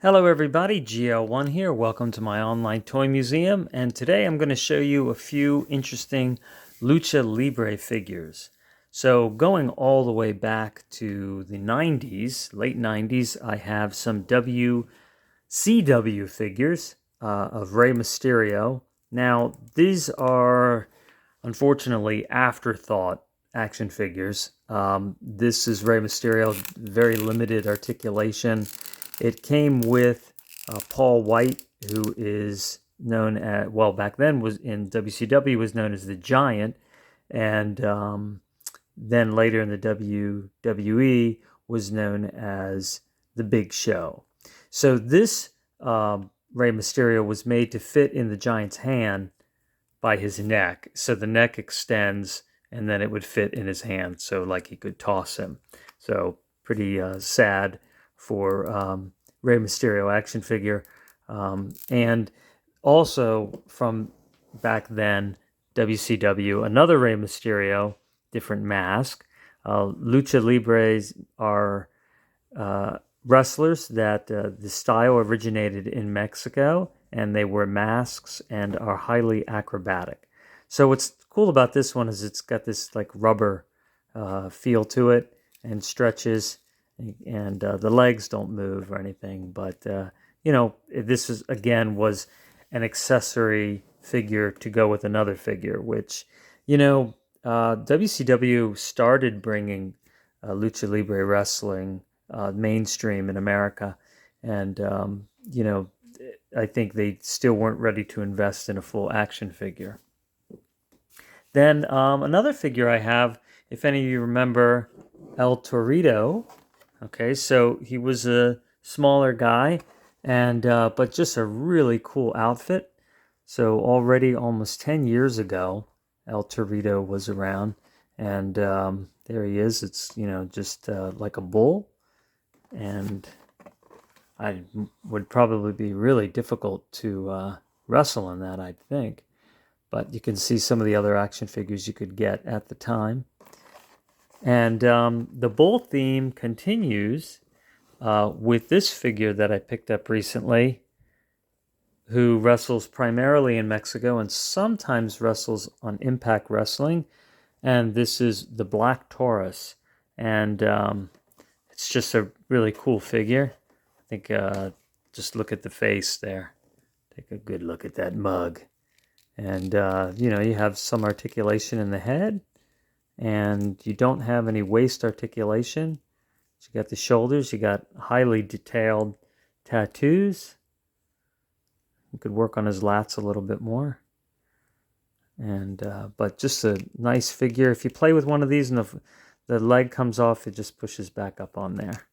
Hello everybody, GL1 here. Welcome to my online toy museum, and today I'm going to show you a few interesting Lucha Libre figures. So going all the way back to the 90s, late 90s, I have some WCW figures of Rey Mysterio. Now, these are unfortunately afterthought action figures. This is Rey Mysterio, very limited articulation. It came with Paul White, who is known as, well, back then was in WCW, was known as the Giant, and then later in the WWE was known as the Big Show. So this Rey Mysterio was made to fit in the Giant's hand by his neck. So the neck extends and then it would fit in his hand, so like he could toss him. So pretty sad for Rey Mysterio action figure. And also from back then, WCW, another Rey Mysterio, different mask. Lucha Libres are wrestlers that the style originated in Mexico, and they wear masks and are highly acrobatic. So what's cool about this one is it's got this like rubber feel to it and stretches, and the legs don't move or anything. But this is again was an accessory figure to go with another figure, which WCW started bringing Lucha Libre wrestling mainstream in America, and I think they still weren't ready to invest in a full action figure. Then another figure I have, if any of you remember, El Torito. Okay, so he was a smaller guy, and but just a really cool outfit. So already almost 10 years ago, El Torito was around, and there he is. It's just like a bull, and I would probably be really difficult to wrestle in that, I think. But you can see some of the other action figures you could get at the time. And the bull theme continues with this figure that I picked up recently, who wrestles primarily in Mexico and sometimes wrestles on Impact Wrestling. And this is the Black Taurus. And it's just a really cool figure. I think just look at the face there. Take a good look at that mug. And, you have some articulation in the head. And you don't have any waist articulation. You got the shoulders. You got highly detailed tattoos. You could work on his lats a little bit more. And but just a nice figure. If you play with one of these and the leg comes off, it just pushes back up on there.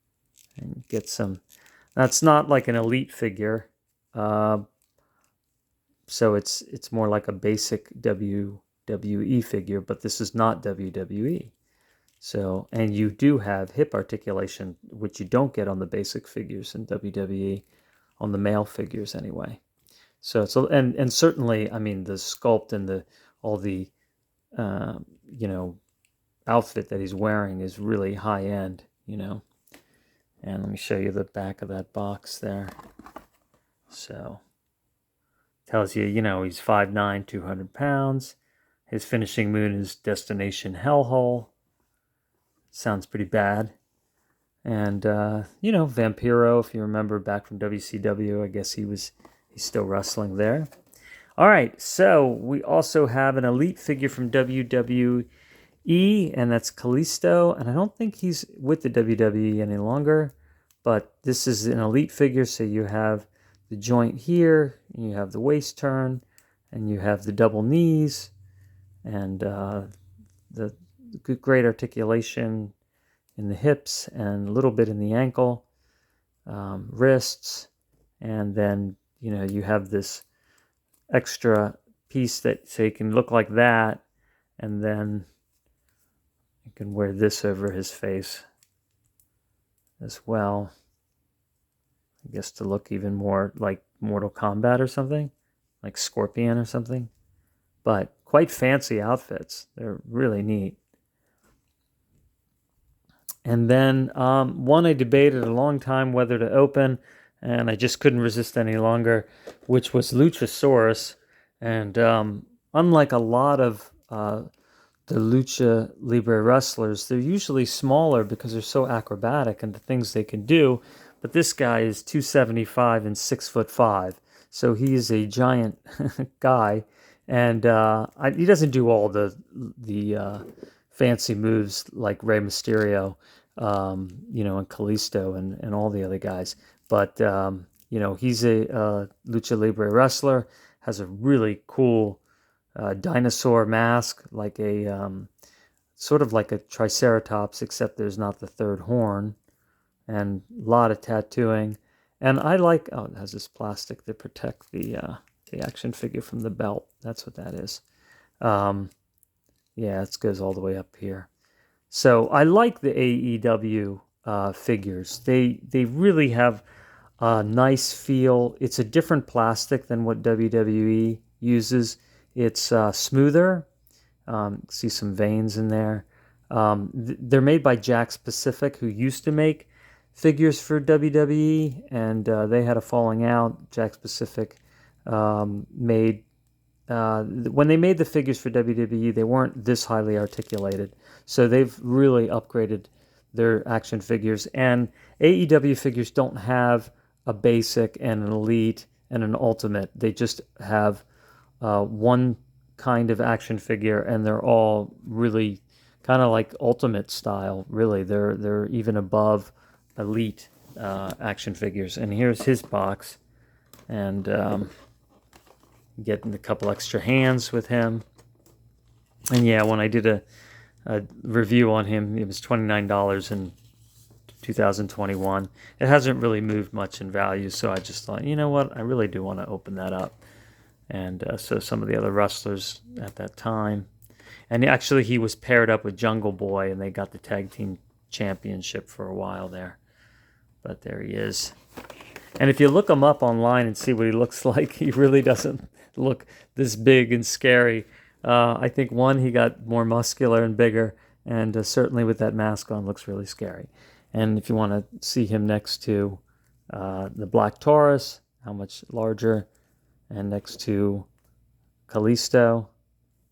And get some... That's not like an elite figure. So it's more like a basic WWE figure, but this is not WWE. So, and you do have hip articulation, which you don't get on the basic figures in WWE, on the male figures anyway. So and certainly, I mean, the sculpt and all the outfit that he's wearing is really high end, And let me show you the back of that box there. So tells you, he's 5'9", 200 pounds. His finishing move is Destination Hellhole. Sounds pretty bad. And, Vampiro, if you remember back from WCW, I guess he's still wrestling there. All right, so we also have an elite figure from WWE, and that's Kalisto. And I don't think he's with the WWE any longer, but this is an elite figure, so you have the joint here, and you have the waist turn, and you have the double knees, and the great articulation in the hips and a little bit in the ankle, wrists, and then you have this extra piece that so you can look like that, and then you can wear this over his face as well. I guess to look even more like Mortal Kombat or something, like Scorpion or something. But quite fancy outfits. They're really neat. And then one I debated a long time whether to open, and I just couldn't resist any longer, which was Luchasaurus. And unlike a lot of the Lucha Libre wrestlers, they're usually smaller because they're so acrobatic and the things they can do. But this guy is 275 and 6'5", so he is a giant guy, and he doesn't do all the fancy moves like Rey Mysterio, and Kalisto and all the other guys. But he's a Lucha Libre wrestler, has a really cool dinosaur mask, like a sort of like a triceratops, except there's not the third horn, and a lot of tattooing. And I like, oh, it has this plastic to protect the action figure from the belt. That's what that is. Yeah, it goes all the way up here. So I like the AEW figures. They really have a nice feel. It's a different plastic than what WWE uses. It's smoother. See some veins in there. They're made by Jakks Pacific, who used to make figures for WWE, and they had a falling out. Jakks Pacific made when they made the figures for WWE, they weren't this highly articulated. So they've really upgraded their action figures. And AEW figures don't have a basic and an elite and an ultimate. They just have one kind of action figure, and they're all really kind of like ultimate style. Really, they're even above elite action figures. And here's his box, and getting a couple extra hands with him. And yeah, when I did a review on him, it was $29 in 2021. It hasn't really moved much in value, so I just thought, you know what, I really do want to open that up. And so some of the other wrestlers at that time. And actually, he was paired up with Jungle Boy, and they got the tag team championship for a while there. But there he is. And if you look him up online and see what he looks like, he really doesn't look this big and scary. I think, one, he got more muscular and bigger, and certainly with that mask on, looks really scary. And if you want to see him next to the Black Taurus, how much larger, and next to Kalisto.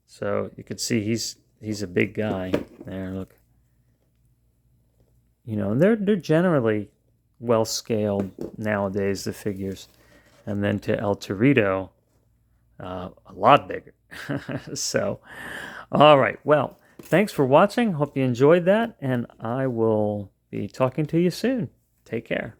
So you could see he's a big guy. There, look. And they're generally well scaled nowadays, the figures. And then to El Torito, a lot bigger. So, all right. Well, thanks for watching. Hope you enjoyed that, and I will be talking to you soon. Take care.